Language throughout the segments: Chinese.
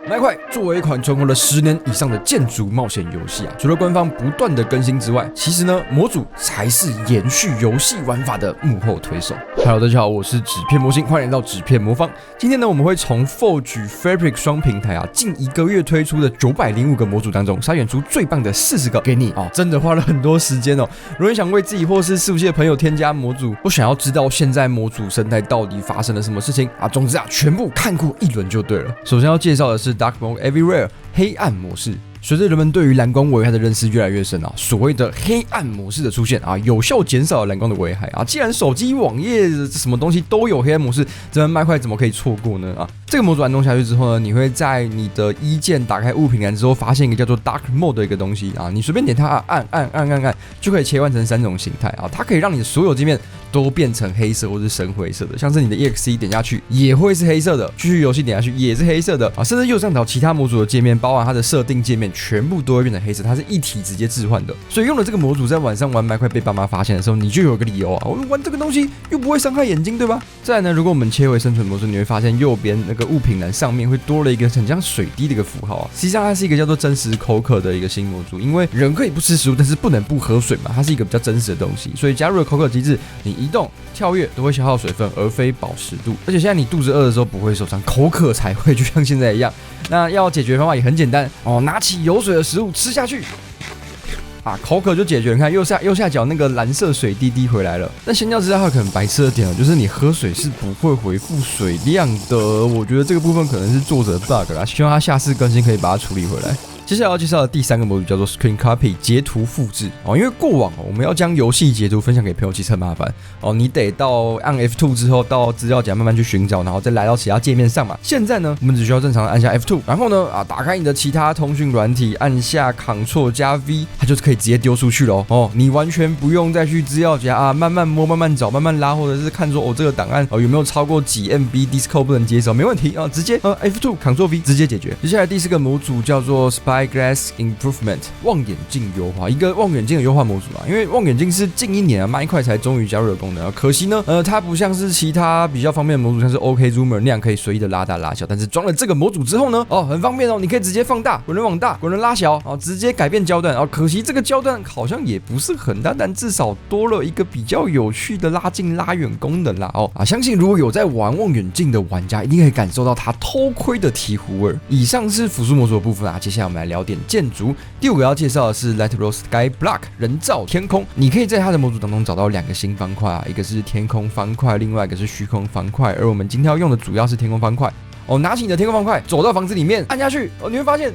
麦块作为一款存活了10年以上的建筑冒险游戏除了官方不断的更新之外，其实呢，模组才是延续游戏玩法的幕后推手。Hello， 大家好，我是纸片模型，欢迎来到纸片魔方。今天呢，我们会从 Forge、Fabric 双平台近1个月推出的905个模组当中，筛选出最棒的40个给你真的花了很多时间如果你想为自己或是伺服器的朋友添加模组，我想要知道现在模组生态到底发生了什么事情总之全部看过一轮就对了。首先要介绍的是 Dark Mode Everywhere 黑暗模式。随着人们对于蓝光危害的认识越来越深所谓的黑暗模式的出现有效减少了蓝光的危害既然手机、网页什么东西都有黑暗模式，这麦块怎么可以错过呢这个模组安装下去之后呢，你会在你的一键打开物品栏之后，发现一个叫做 Dark Mode 的一个东西你随便点它按就可以切换成3种形态它可以让你的所有界面都变成黑色或是深灰色的，像是你的 EXE 点下去也会是黑色的，继续游戏点下去也是黑色的甚至右上角其他模组的界面，包含它的设定界面，全部都会变成黑色，它是一体直接置换的。所以用了这个模组，在晚上玩麦块被爸妈发现的时候，你就有个理由我玩这个东西又不会伤害眼睛，对吧？再来呢，如果我们切回生存模式，你会发现右边那个物品栏上面会多了一个很像水滴的一个符号实际上它是一个叫做真实口渴的一个新模组，因为人可以不吃食物，但是不能不喝水嘛，它是一个比较真实的东西，所以加入了口渴机制，你移动、跳跃都会消耗水分，而非饱食度。而且现在你肚子饿的时候不会受伤，口渴才会，就像现在一样。那要解决的方法也很简单拿起有水的食物吃下去口渴就解决。你看右下角那个蓝色水滴滴回来了。但相较之下，它可能白痴的点就是你喝水是不会回复水量的。我觉得这个部分可能是作者的 bug 啦，希望他下次更新可以把它处理回来。接下来要介绍的第3个模组叫做 Screen Copy 截图复制因为过往我们要将游戏截图分享给朋友其实很麻烦你得到按 F2 之后到资料夹慢慢去寻找，然后再来到其他界面上嘛。现在呢，我们只需要正常的按下 F2， 然后呢打开你的其他通讯软体，按下 Ctrl 加 V， 它就是可以直接丢出去了你完全不用再去资料夹慢慢摸、慢慢找、慢慢拉，或者是看说这个档案有没有超过几 MB Discord 不能接受，没问题直接F2 Ctrl V 直接解决。接下来第4个模组叫做 Spyglass Improvement 望远镜优化，一个望远镜的优化模组因为望远镜是近1年麦块才终于加入的功能可惜呢它不像是其他比较方便的模组，像是 OK Zoomer 那样可以随意的拉大拉小，但是装了这个模组之后呢很方便你可以直接放大、滚轮往大、滚轮拉小直接改变焦段可惜这个焦段好像也不是很大，但至少多了一个比较有趣的拉近拉远功能啦相信如果有在玩望远镜的玩家一定可以感受到它偷窥的醍醐味。以上是辅助模组的部分接下来我们来聊点建筑。第5个要介绍的是 Light Rose Sky Block 人造天空。你可以在它的模组当中找到2个新方块一个是天空方块，另外一个是虚空方块，而我们今天要用的主要是天空方块拿起你的天空方块，走到房子里面按下去你会发现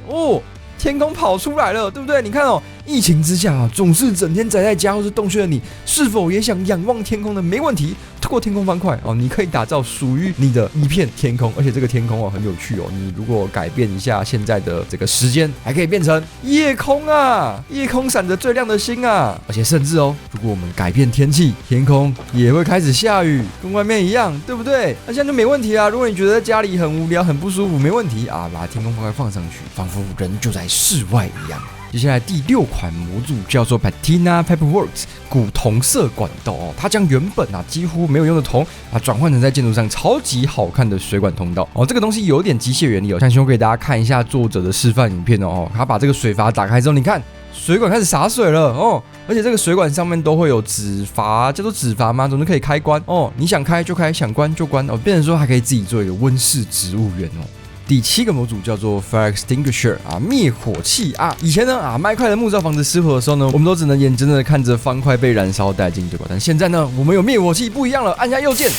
天空跑出来了，对不对？你看疫情之下总是整天宅在家或是洞穴的你，是否也想仰望天空呢？没问题，透过天空方块你可以打造属于你的一片天空，而且这个天空很有趣你如果改变一下现在的这个时间，还可以变成夜空夜空闪着最亮的星而且甚至如果我们改变天气，天空也会开始下雨，跟外面一样，对不对？那现在就没问题如果你觉得在家里很无聊、很不舒服，没问题把天空方块放上去，仿佛人就在室外一样。接下来第6款模组叫做 Patina Pipeworks 古铜色管道它将原本几乎没有用的铜转换成在建筑上超级好看的水管通道这个东西有点机械原理相信我给大家看一下作者的示范影片他把这个水阀打开之后，你看水管开始洒水了而且这个水管上面都会有指阀，叫做指阀吗？总之可以开关你想开就开，想关就关变成说还可以自己做一个温室植物园第7个模组叫做 Fire Extinguisher 灭火器以前呢麦块的木造房子失火的时候呢，我们都只能眼睁睁的看着方块被燃烧殆尽，对吧？但现在呢，我们有灭火器，不一样了，按下右键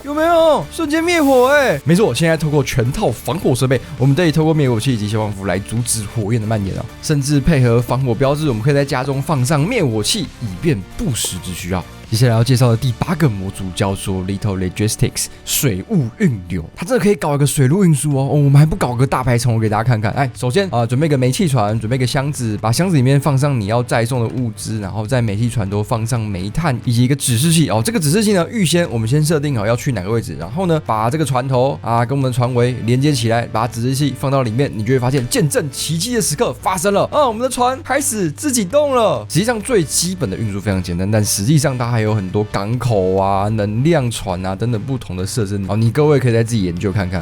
有没有瞬间灭火没错，现在透过全套防火设备，我们可以透过灭火器以及消防服来阻止火焰的蔓延甚至配合防火标志，我们可以在家中放上灭火器，以便不时之需要。接下来要介绍的第8个模组叫做 Little Logistics 水务运流，它真的可以搞一个水路运输我们还不搞个大排场，我给大家看看。首先准备个煤气船，准备个箱子，把箱子里面放上你要载送的物资，然后在煤气船都放上煤炭以及一个指示器这个指示器呢，我们先设定好要去哪个位置，然后呢把这个船头跟我们的船尾连接起来，把指示器放到里面，你就会发现见证奇迹的时刻发生了我们的船开始自己动了。实际上最基本的运输非常简单，但实际上它还有很多港口能量船等等不同的设置你各位可以再自己研究看看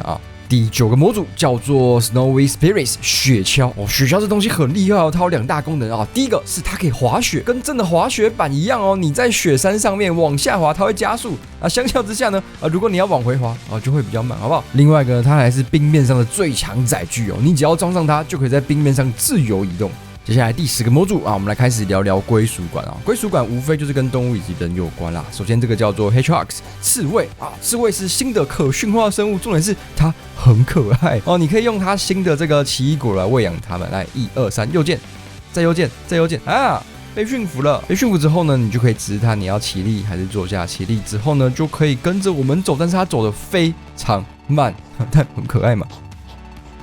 第9个模组叫做 Snowy Spirits 雪橇哦，雪橇这东西很厉害哦，它有2大功能啊。第一个是它可以滑雪，跟真的滑雪板一样哦，你在雪山上面往下滑，它会加速啊。相较之下呢，如果你要往回滑啊，就会比较慢，好不好？另外一个呢，它还是冰面上的最强载具哦，你只要装上它，就可以在冰面上自由移动。接下来第10个模组啊，我们来开始聊聊归属感啊。归属感无非就是跟动物以及人有关啦。首先这个叫做 Hedgehogs 刺猬啊，刺猬是新的可驯化生物，重点是它很可爱哦。你可以用它新的这个奇异果来喂养它们。来，1、2、3，右键，再右键，再右键啊！被驯服了。被驯服之后呢，你就可以指示它你要起立还是坐下。起立之后呢，就可以跟着我们走，但是它走得非常慢，但很可爱嘛。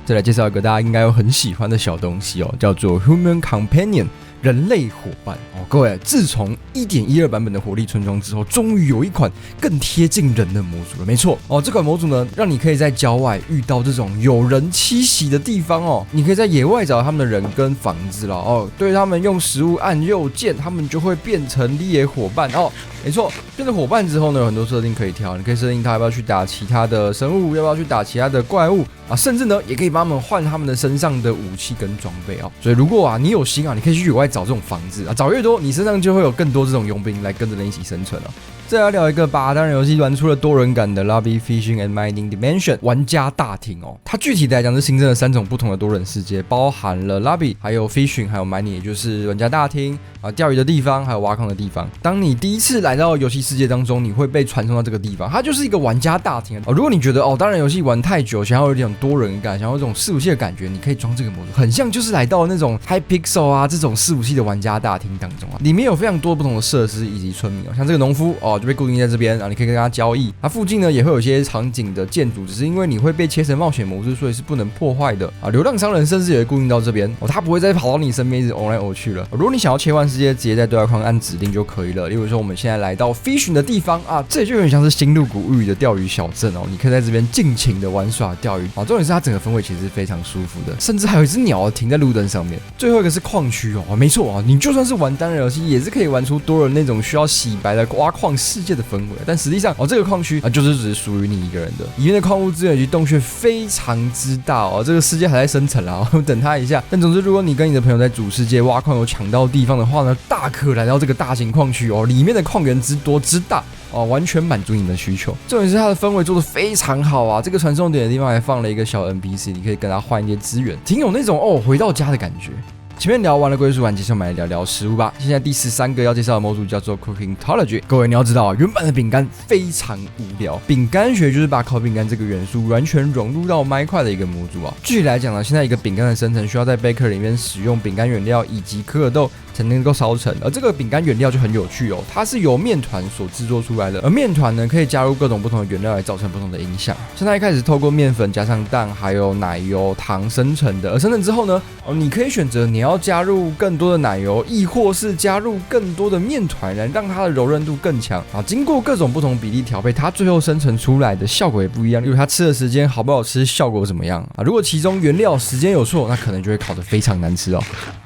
再来介绍一个大家应该有很喜欢的小东西哦，叫做 Human Companion 人类伙伴哦。各位，自从 1.12 版本的火力村庄之后，终于有一款更贴近人的模组了。没错哦，这款模组呢，让你可以在郊外遇到这种有人栖息的地方哦。你可以在野外找他们的人跟房子了哦，对他们用食物按右键，他们就会变成猎伙伴哦。没错，变成伙伴之后呢，有很多设定可以调，你可以设定他要不要去打其他的生物，要不要去打其他的怪物啊，甚至呢，也可以帮他们换他们的身上的武器跟装备哦。所以如果你有心你可以去野外找这种房子啊，找越多，你身上就会有更多这种佣兵来跟着人一起生存了。再来聊一个把单人游戏玩出了多人感的 Lobby Fishing and Mining Dimension 玩家大厅哦。它具体来讲是新增了3种不同的多人世界，包含了 Lobby， 还有 Fishing， 还有 Mining， 也就是玩家大厅啊，钓鱼的地方，还有挖矿的地方。当你第一次来到游戏世界当中，你会被传送到这个地方，它就是一个玩家大厅哦。如果你觉得单人游戏玩太久，想要有点多人感，想要有这种伺服器的感觉，你可以装这个模组，很像就是来到那种 Hypixel 啊这种伺服器的玩家大厅当中啊，里面有非常多不同的设施以及村民哦，像这个农夫就被固定在这边啊，你可以跟他交易。它附近呢也会有一些场景的建筑，只是因为你会被切成冒险模式，所以是不能破坏的啊。流浪商人甚至也会固定到这边他不会再跑到你身边一直偶来偶去了。如果你想要切换世界，直接在对话框按指令就可以了。例如说我们现在来到 Fishing 的地方啊，这就有点像是新鹿谷物语的钓鱼小镇哦，你可以在这边尽情的玩耍钓鱼啊。重点是它整个氛围其实是非常舒服的，甚至还有一只鸟停在路灯上面。最后一个是矿区哦，没错你就算是玩单人游戏，也是可以玩出多人那种需要洗白的挖矿世界的氛围。但实际上这个矿区就是只是属于你一个人的，里面的矿物资源以及洞穴非常之大这个世界还在生成啦等它一下。但总之，如果你跟你的朋友在主世界挖矿有抢到地方的话呢，大可来到这个大型矿区里面的矿源之多之大完全满足你们的需求。重点是它的氛围做得非常好啊，这个传送点的地方还放了一个小 NPC， 你可以跟他换一些资源，挺有那种回到家的感觉。前面聊完了归属感，接下来我们来聊聊食物吧。现在第13个要介绍的模组叫做 Cookingtology。各位你要知道原版的饼干非常无聊，饼干学就是把烤饼干这个元素完全融入到麦块的一个模组啊。具体来讲呢，现在一个饼干的生成需要在 Baker 里面使用饼干原料以及可可豆才能够烧成，而这个饼干原料就很有趣它是由面团所制作出来的，而面团呢可以加入各种不同的原料来造成不同的影响。现在一开始透过面粉加上蛋还有奶油糖生成的，而生成之后呢你可以选择你要加入更多的奶油，亦或是加入更多的面团来让它的柔韧度更强经过各种不同比例调配，它最后生成出来的效果也不一样，例如它吃的时间好不好吃，效果怎么样如果其中原料时间有错，那可能就会烤得非常难吃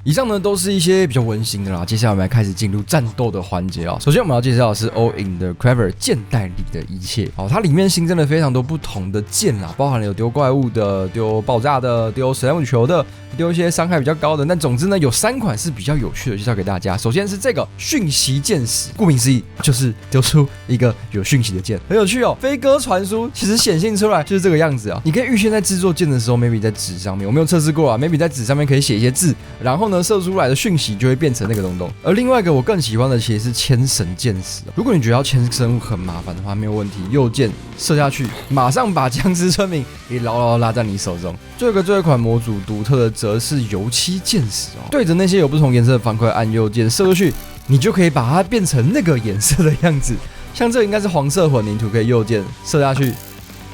以上呢都是一些比较温馨的啦，接下来我们来开始进入战斗的环节首先我们要介绍的是 All in the Clever 剑袋里的一切它里面新增了非常多不同的剑啦，包含了有丢怪物的、丢爆炸的、丢水弹球的、丢一些伤害比较高的。但总之呢，有3款是比较有趣的，介绍给大家。首先是这个讯息剑矢，顾名思义就是丢出一个有讯息的剑，很有趣飞鸽传书其实显现出来就是这个样子你可以预先在制作剑的时候 maybe 在纸上面，我没有测试过maybe 在纸上面可以写一些字，然后呢射出来的讯息就会变成那个东东。而另外一个我更喜欢的其实是牵绳剑矢如果你觉得要牵生物很麻烦的话，没有问题，右键射下去，马上把僵尸村民给牢牢拉在你手中。最后一款模组独特的则是油漆剑矢对着那些有不同颜色的方块按右键射出去，你就可以把它变成那个颜色的样子。像这个应该是黄色混凝土，可以右键射下去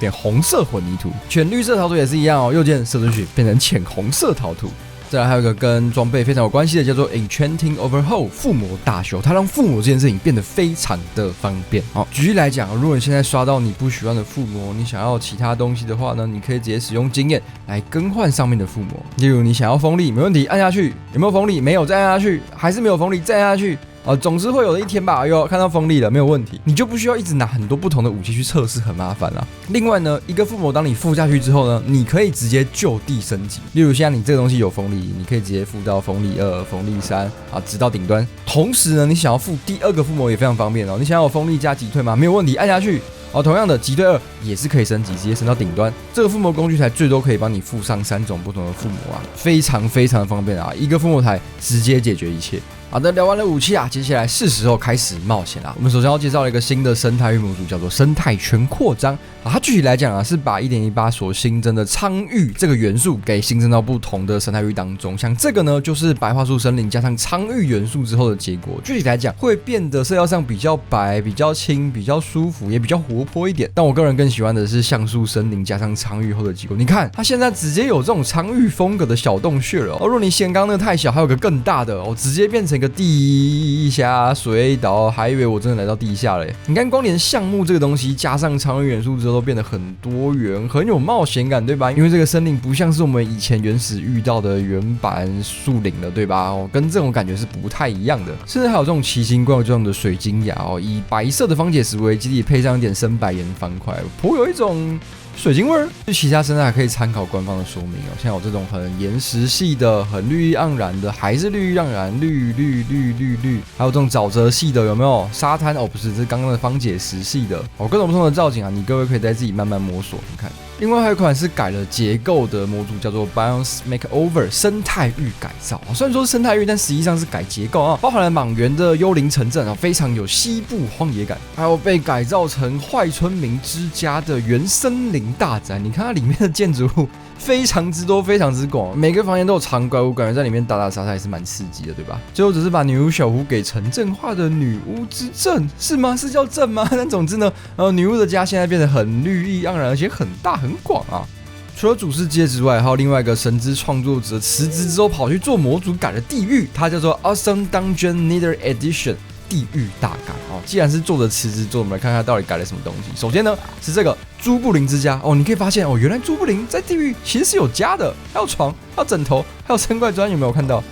变红色混凝土。浅绿色陶土也是一样右键射出去变成浅红色陶土。再来还有一个跟装备非常有关系的，叫做 Enchanting Overhaul 附魔大修，它让附魔这件事情变得非常的方便举例来讲如果你现在刷到你不喜欢的附魔，你想要其他东西的话呢，你可以直接使用经验来更换上面的附魔。例如你想要锋利，没问题，按下去，有没有锋利？没有，再按下去，还是没有锋利，再按下去，总之会有的一天吧。哎呦，看到锋利了，没有问题，你就不需要一直拿很多不同的武器去测试，很麻烦啦。另外呢，一个附魔当你附下去之后呢，你可以直接就地升级。例如现在你这个东西有锋利，你可以直接附到锋利2、锋利3直到顶端。同时呢，你想要附第2个附魔也非常方便哦。你想要有锋利加击退吗？没有问题，按下去。同样的击退2也是可以升级，直接升到顶端。这个附魔工具台最多可以帮你附上3种不同的附魔非常非常的方便一个附魔台直接解决一切。好的，聊完了武器接下来是时候开始冒险我们首先要介绍了一个新的生态域模组，叫做生态全扩张它具体来讲是把 1.18 所新增的苍域这个元素给新增到不同的生态域当中。像这个呢，就是白桦树森林加上苍域元素之后的结果。具体来讲，会变得色调上比较白、比较轻、比较舒服，也比较活泼一点。但我个人更喜欢的是橡树森林加上苍域后的结果。你看，它现在直接有这种苍域风格的小洞穴了如果你嫌刚刚那个太小，还有个更大的直接变成一个地下水岛，还以为我真的来到地下了耶。你看，光连项目这个东西加上苍域元素之后，都变得很多元，很有冒险感，对吧？因为这个森林不像是我们以前原始遇到的原版树林了，对吧？跟这种感觉是不太一样的。甚至还有这种奇形怪状的水晶崖以白色的方解石为基底，配上一点深白岩方块，颇有一种水晶味儿。其他生态还可以参考官方的说明像有这种很岩石系的、很绿意盎然的，还是绿意盎然，绿，还有这种沼泽系的，有没有？沙滩不是，这是刚刚的方解石系的各种不同的造景你各位可以在自己慢慢摸索看。另外还有一款是改了结构的模组，叫做 Biomes Makeover 生态域改造虽然说是生态域，但实际上是改结构包含了莽原的幽灵城镇非常有西部荒野感，还有被改造成坏村民之家的原森林大宅。你看它里面的建筑物非常之多，非常之广，每个房间都有藏怪物，感觉在里面打打杀杀也是蛮刺激的，对吧？最后只是把女巫小屋给城镇化的女巫之镇，是吗？是叫镇吗？但总之呢，女巫的家现在变得很绿意盎然，而且很大很广除了主世界之外，还有另外一个神之创作者辞职之后跑去做模组改了地狱，它叫做 Awesome Dungeon Nether Edition。地狱大改既然是作者辞职做，我们来看看到底改了什么东西。首先呢，是这个朱布林之家你可以发现原来朱布林在地狱其实是有家的，还有床，还有枕头，还有撑怪砖，有没有看到？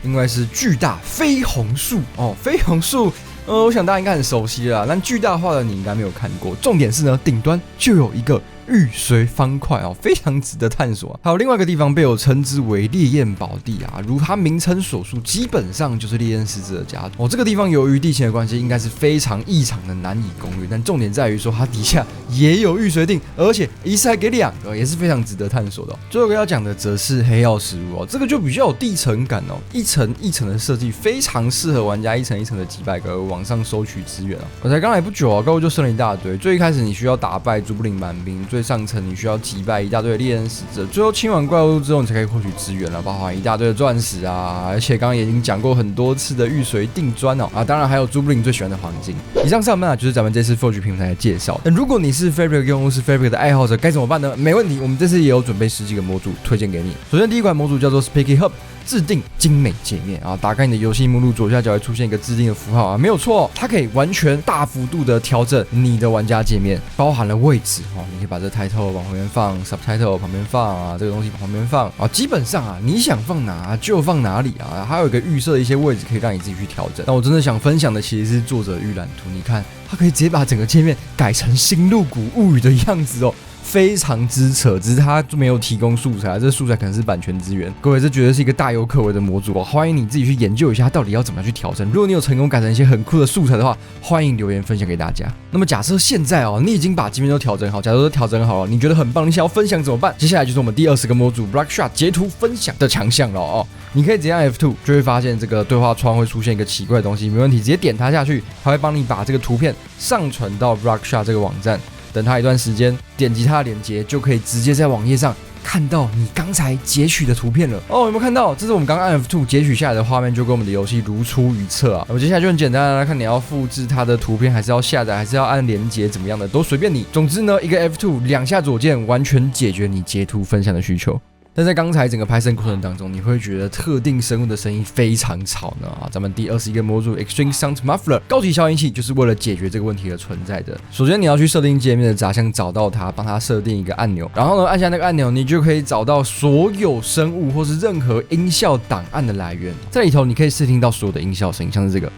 另外是巨大绯红树绯红树我想大家应该很熟悉了但巨大化的你应该没有看过。重点是呢，顶端就有一个玉髓方块非常值得探索还有另外一个地方被我称之为烈焰宝地如它名称所述，基本上就是烈焰狮子的家这个地方由于地形的关系，应该是非常异常的难以攻略，但重点在于说它底下也有玉髓锭，而且一次还给2个，也是非常值得探索的最后一个要讲的则是黑曜石屋这个就比较有地层感一层一层的设计，非常适合玩家一层一层的击败和往上收取资源我才刚来不久各位就升了一大堆。最一开始你需要打败朱布林蛮兵，最上层你需要击败一大堆的猎人使者，最后清完怪物之后你才可以获取资源了，包含一大堆的钻石而且刚刚也已经讲过很多次的玉髓锭砖当然还有朱布林最喜欢的黄金。以上上半就是咱们这次 Forge 平台的介绍。如果你是 Fabric 用户，是 Fabric 的爱好者，该怎么办呢？没问题，我们这次也有准备10几个模组推荐给你。首先第一款模组叫做 Spiky Hub。制定精美界面打开你的游戏目录，左下角会出现一个制定的符号没有错它可以完全大幅度的调整你的玩家界面，包含了位置你可以把这 title 往旁边放， subtitle 旁边放这个东西往旁边放基本上你想放哪就放哪里还有一个预设的一些位置可以让你自己去调整。但我真的想分享的其实是作者预览图，你看它可以直接把整个界面改成新鹿谷物语的样子非常之扯，只是它没有提供素材这素材可能是版权资源。各位，这绝对是一个大有可为的模组欢迎你自己去研究一下到底要怎么样去调整。如果你有成功改成一些很酷的素材的话，欢迎留言分享给大家。那么假设现在你已经把界面都调整好，假如都调整好了，你觉得很棒，你想要分享怎么办？接下来就是我们第20个模组 Blockshot 截图分享的强项了你可以直接按 F2 就会发现这个对话窗会出现一个奇怪的东西，没问题，直接点它下去，它会帮你把这个图片上传到 Blockshot 这个网站。等它一段时间，点击它的连结，就可以直接在网页上看到你刚才截取的图片了有没有看到？这是我们刚刚按 F2 截取下来的画面，就跟我们的游戏如出一辙我接下来就很简单看你要复制它的图片，还是要下载，还是要按连结，怎么样的都随便你。总之呢，一个 F2 2下左键完全解决你截图分享的需求。但在刚才整个拍摄过程当中，你会觉得特定生物的声音非常吵呢啊！咱们第21个模组 Extreme Sound Muffler 高级消音器就是为了解决这个问题而存在的。首先你要去设定界面的杂项找到它，帮它设定一个按钮，然后呢按下那个按钮，你就可以找到所有生物或是任何音效档案的来源，在里头你可以设定到所有的音效声音，像是这个。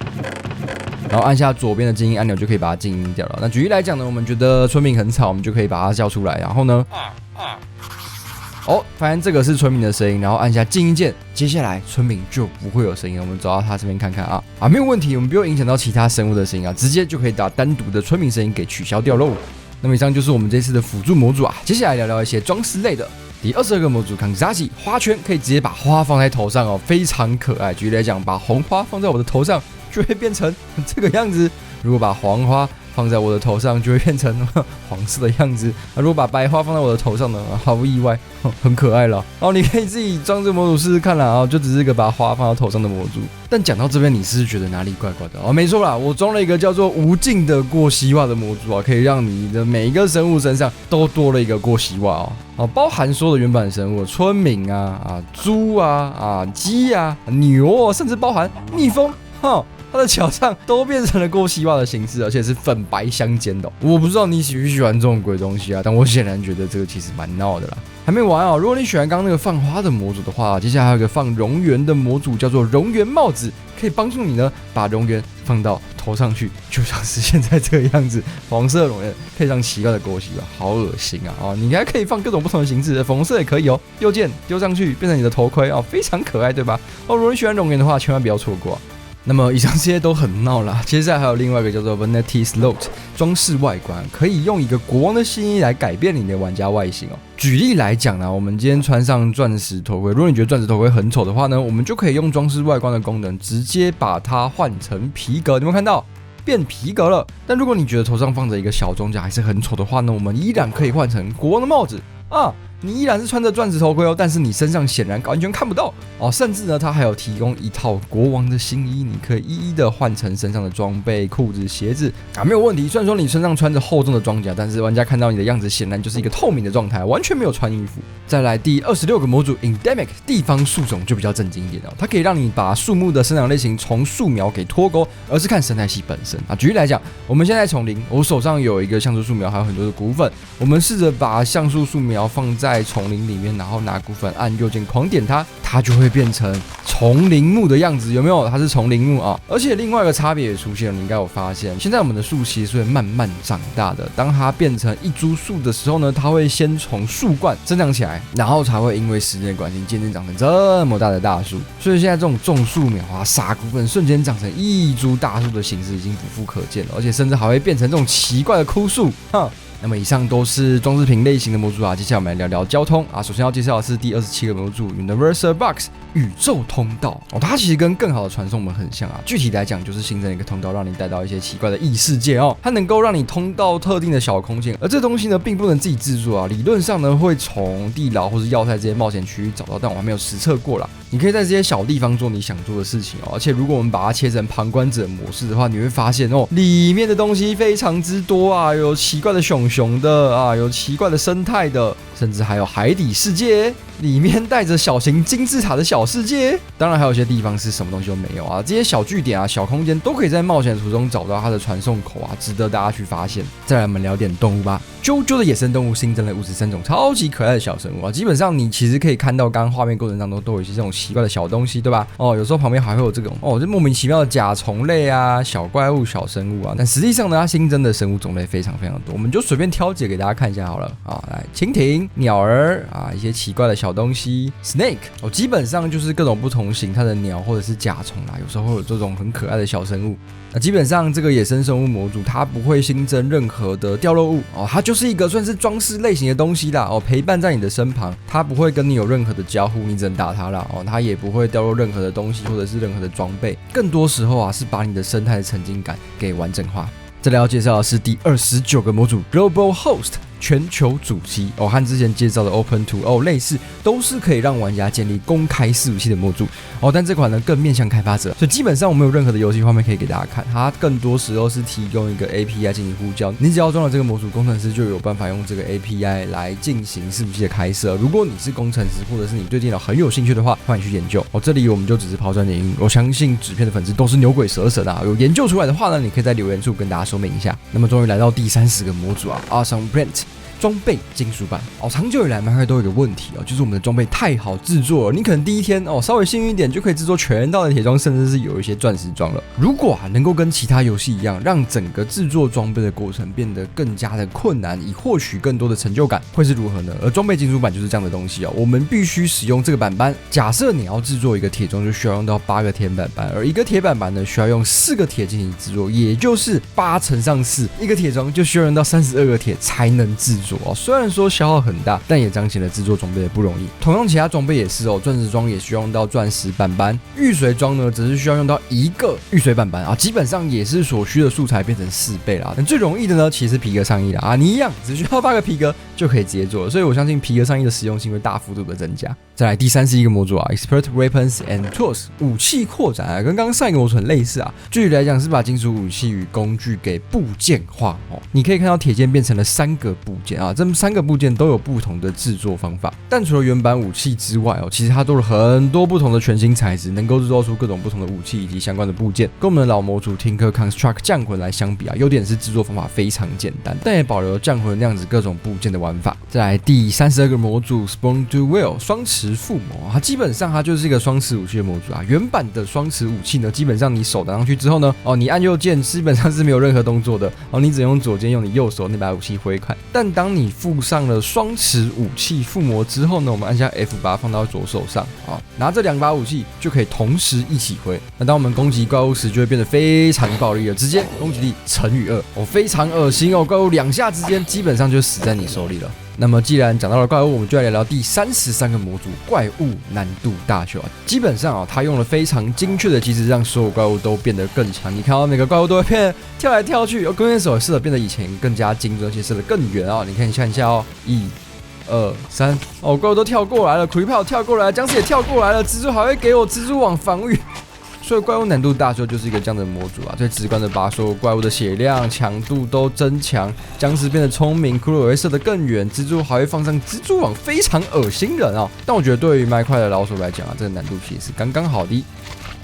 然后按下左边的静音按钮就可以把它静音掉了。那举例来讲呢，我们觉得村民很吵，我们就可以把它叫出来。然后呢，发现这个是村民的声音，然后按下静音键，接下来村民就不会有声音了。我们走到他这边看看啊，没有问题，我们不用影响到其他生物的声音啊，直接就可以把单独的村民声音给取消掉喽。那么以上就是我们这次的辅助模组啊，接下来聊聊一些装饰类的。第22个模组 Kanzashi 花圈可以直接把花放在头上哦，非常可爱。举例来讲，把红花放在我的头上，就会变成这个样子；如果把黄花放在我的头上，就会变成黄色的样子。如果把白花放在我的头上呢，毫不意外，很可爱了。你可以自己装这个模组试试看啦，就只是个把花放到头上的模组。但讲到这边，你是不是觉得哪里怪怪的？没错啦，我装了一个叫做无尽的过膝袜的模组啊，可以让你的每一个生物身上都多了一个过膝袜哦。包含所有的原版生物，村民猪鸡牛甚至包含蜜蜂它的脚上都变成了过膝袜的形式，而且是粉白相间的。我不知道你喜不喜欢这种鬼东西但我显然觉得这个其实蛮闹的啦。还没完如果你喜欢刚刚那个放花的模组的话，接下来还有一个放蝾螈的模组，叫做蝾螈帽子，可以帮助你呢把蝾螈放到头上去，就像是现在这个样子，黄色蝾螈配上奇怪的过膝袜，好恶心你还可以放各种不同的形式，粉红色也可以右键丢上去变成你的头盔非常可爱，对吧？如果你喜欢蝾螈的话，千万不要错过那么以上这些都很闹啦，接下来还有另外一个叫做 Vanity Slot 装饰外观，可以用一个国王的新衣来改变你的玩家外形举例来讲我们今天穿上钻石头盔，如果你觉得钻石头盔很丑的话呢，我们就可以用装饰外观的功能，直接把它换成皮革。你们看到变皮革了。但如果你觉得头上放着一个小装甲还是很丑的话呢，我们依然可以换成国王的帽子你依然是穿着钻石头盔但是你身上显然完全看不到甚至呢，它还有提供一套国王的新衣，你可以一一的换成身上的装备、裤子、鞋子没有问题。虽然说你身上穿着厚重的装甲，但是玩家看到你的样子显然就是一个透明的状态，完全没有穿衣服。再来第26个模组 Endemic 地方树种就比较正经一点它可以让你把树木的生长类型从树苗给脱钩，而是看生态系本身举例来讲，我们现在丛林，我手上有一个橡树树苗，还有很多的骨粉，我们试着把橡树树苗放在丛林里面，然后拿骨粉按右键狂点它就会变成丛林木的样子，有没有？它是丛林木而且另外一个差别也出现了，你应该有发现，现在我们的树其实是会慢慢长大的。当它变成一株树的时候呢，它会先从树冠生长起来，然后才会因为时间的关系渐渐长成这么大的大树。所以现在这种种树苗撒骨粉瞬间长成一株大树的形式已经不复可见了，而且甚至还会变成这种奇怪的枯树那么以上都是装饰品类型的模组接下来我们来聊聊交通首先要介绍的是第27个模组 Universal Box 宇宙通道它其实跟更好的传送门很像具体来讲就是新增一个通道，让你带到一些奇怪的异世界它能够让你通到特定的小空间，而这东西呢并不能自己制作理论上呢会从地牢或是要塞这些冒险区域找到，但我还没有实测过啦。你可以在这些小地方做你想做的事情而且如果我们把它切成旁观者模式的话，你会发现里面的东西非常之多有奇怪的熊的有奇怪的生态的，甚至还有海底世界，里面带着小型金字塔的小世界。当然还有些地方是什么东西都没有这些小据点小空间都可以在冒险途中找到它的传送口值得大家去发现。再来我们聊点动物吧。JoJo 的野生动物新增了53种超级可爱的小生物基本上你其实可以看到刚刚画面过程当中都有一些这种奇怪的小东西，对吧有时候旁边还会有这种这莫名其妙的甲虫类小怪物、小生物但实际上呢，它新增的生物种类非常非常多，我们就随便挑几个给大家看一下好了来，蜻蜓、鸟儿一些奇怪的小东西 Snake 基本上就是各种不同形态的鸟或者是甲虫有时候会有这种很可爱的小生物。基本上这个野生生物模组它不会新增任何的掉落物它就是一个算是装饰类型的东西啦陪伴在你的身旁，它不会跟你有任何的交互，你只能打它啦它也不会掉落任何的东西或者是任何的装备，更多时候是把你的生态的沉浸感给完整化。再来要介绍的是第29个模组 Global Host 全球主机和之前介绍的 Open2O 类似，都是可以让玩家建立公开伺服器的模组但这款呢更面向开发者，所以基本上我没有任何的游戏画面可以给大家看，它更多时候是提供一个 API 进行呼叫，你只要装了这个模组，工程师就有办法用这个 API 来进行伺服器的开设。如果你是工程师，或者是你对电脑很有兴趣的话，欢迎去研究这里我们就只是抛砖引玉，我相信纸片的粉丝都是牛鬼蛇神有研究出来的话呢，你可以在留言处跟大家说明一下。那么终于来到第30个模组Awesome Print。装备金属版长久以来麦块都有一个问题就是我们的装备太好制作了，你可能第一天稍微幸运一点就可以制作全套的铁装，甚至是有一些钻石装了。如果能够跟其他游戏一样，让整个制作装备的过程变得更加的困难，以获取更多的成就感，会是如何呢？而装备金属版就是这样的东西我们必须使用这个板板。假设你要制作一个铁装，就需要用到8个铁板板，而一个铁板板呢需要用4个铁进行制作，也就是8乘上4，一个铁装就需要用到32个铁才能制作。虽然说消耗很大，但也彰显了制作装备的不容易。同样其他装备也是钻石装也需要用到钻石板板，玉髓装呢只是需要用到1个玉髓板板基本上也是所需的素材变成4倍啦。但最容易的呢其实是皮革上衣啦你一样只需要8个皮革就可以直接做了，所以我相信皮革上衣的实用性会大幅度的增加。再来第31个模组Expert Weapons and Tools 武器扩展跟刚刚上一个模组很类似具体来讲是把金属武器与工具给部件化你可以看到铁剑变成了3个部件这3个部件都有不同的制作方法，但除了原版武器之外其实它多了很多不同的全新材质，能够制作出各种不同的武器以及相关的部件。跟我们的老模组 Tinker Construct 降魂来相比优点是制作方法非常简单，但也保留了降魂那样子各种部件的玩法。再来第32个模组 Spawn to Will 双持附魔它基本上它就是一个双持武器的模组原版的双持武器呢，基本上你手拿上去之后呢你按右键基本上是没有任何动作的你只能用左键用你右手那把武器挥砍。但当你附上了双持武器附魔之后呢，我们按下 F 把它放到左手上拿这2把武器就可以同时一起挥。那当我们攻击怪物时就会变得非常暴力了，直接攻击力乘以2非常恶心怪物2下之间基本上就死在你手里了。那么既然讲到了怪物，我们就来聊聊第33个模组怪物难度大秀基本上它用了非常精确的机制，让所有怪物都变得更强。你看到每个怪物都会变跳来跳去弓箭手也试着变得以前更加精准，而且射得更远你可以看一下1、2、3怪物都跳过来了，Creeper跳过来了，僵尸也跳过来了，蜘蛛还会给我蜘蛛网防御。所以怪物难度大秀就是一个这样的模组最直观的把所有怪物的血量、强度都增强，僵尸变得聪明，骷髅也会射得更远，蜘蛛还会放上蜘蛛网，非常恶心人但我觉得对于麦块的老手来讲这个难度其实是刚刚好的。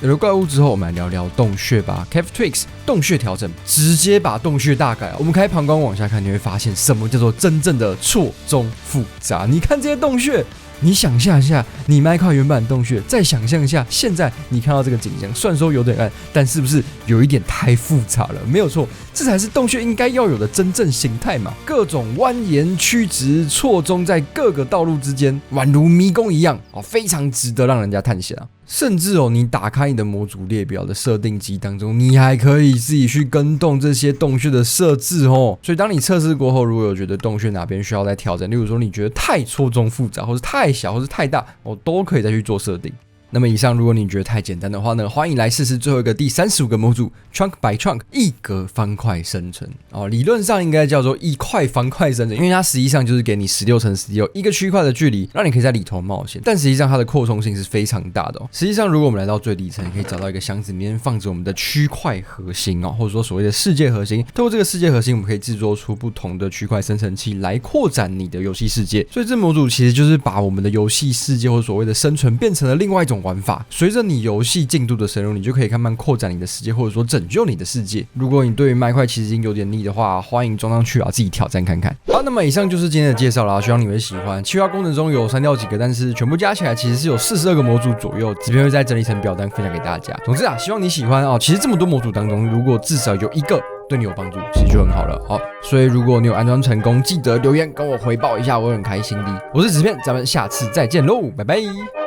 有了怪物之后，我们来聊聊洞穴吧。Cave Tweaks 洞穴调整，直接把洞穴大改我们开旁观往下看，你会发现什么叫做真正的错综复杂。你看这些洞穴，你想象一下你麦块原版洞穴，再想象一下现在你看到这个景象，虽然说有点暗，但是不是有一点太复杂了？没有错，这才是洞穴应该要有的真正形态嘛。各种蜿蜒曲直，错综在各个道路之间，宛如迷宫一样非常值得让人家探险甚至你打开你的模组列表的设定集当中，你还可以自己去更动这些洞穴的设置所以当你测试过后，如果有觉得洞穴哪边需要再调整，例如说你觉得太错综复杂，或是太小，或是太大都可以再去做设定。那么以上如果你觉得太简单的话呢，欢迎来试试最后一个第35个模组 Chunk by Chunk 一格方块生成理论上应该叫做一块方块生成，因为它实际上就是给你16乘16一个区块的距离，让你可以在里头冒险，但实际上它的扩充性是非常大的实际上如果我们来到最底层，可以找到一个箱子里面放着我们的区块核心或者说所谓的世界核心。透过这个世界核心，我们可以制作出不同的区块生成器来扩展你的游戏世界。所以这模组其实就是把我们的游戏世界或者所谓的生存变成了另外一种玩法。随着你游戏进度的深入，你就可以慢慢扩展你的世界，或者说拯救你的世界。如果你对于麦块其实已经有点腻的话，欢迎装上去自己挑战看看。好，那么以上就是今天的介绍啦，希望你会喜欢。企划工程中有删掉几个，但是全部加起来其实是有42个模组左右，这边会再整理成表单分享给大家。总之希望你喜欢其实这么多模组当中，如果至少有一个对你有帮助，其实就很好了所以如果你有安装成功，记得留言跟我回报一下，我很开心的。我是纸片，咱们下次再见喽，拜拜。